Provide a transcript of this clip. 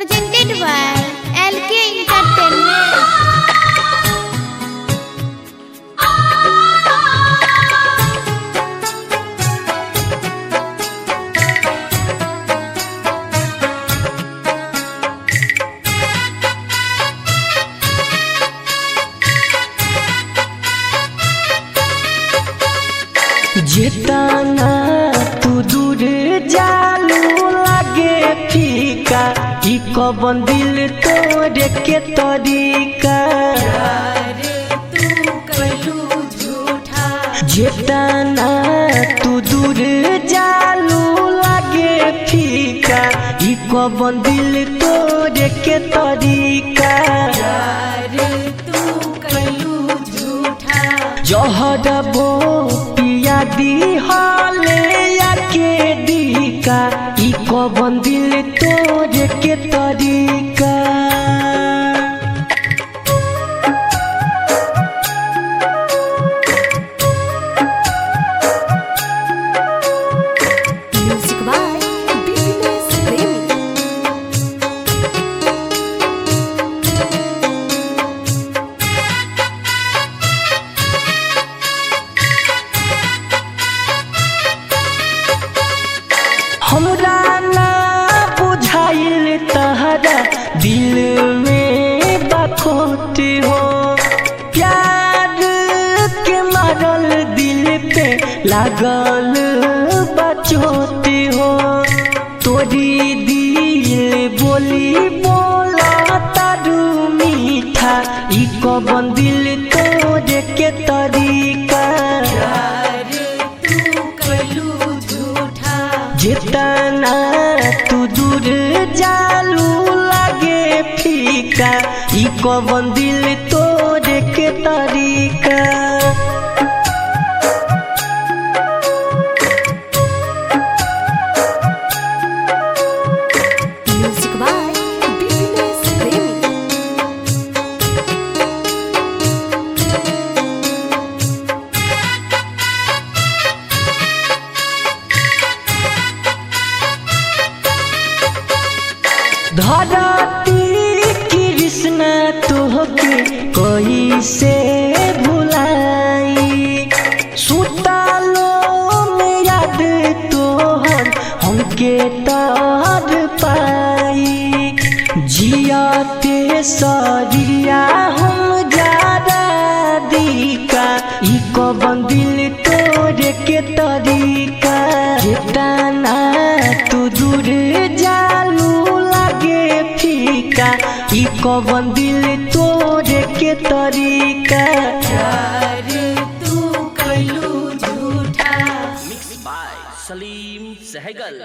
presented by LK Entertainment. जेतना तू दूर जालू लागे फीका ई कवन दिल तोरे के तरीका जेतना तू दूर जालू लागे फीका ई कवन दिल तोरे के तरीका जहरबो दी हाले या के दीका ई कवन दिल तोरे के तरीका Music by Business Premi. हमरा ना बुझाइल तहरा दिल में बखोट हो प्यार के मारल दिल पे लागल बचोट हो तोरी दिल बोली बोला तारू मीठा ई कवन दिल तोरे के तरीका जितना तू दूर जालू लागे फीका ई कवन दिल तोरे के तरीका Music by Business Premi. धरती कृष्ण तोहके कोई से भुलाई सुतालो में याद तोहर हमके तार पाई जियाते सरिया हम जादा दीका ई कवन दिल तोरे के तरीका जितना तू दूर जालू लागे फीका ई कवन दिल तोरे के तरीका मिक्स बाय सलीम सहगल।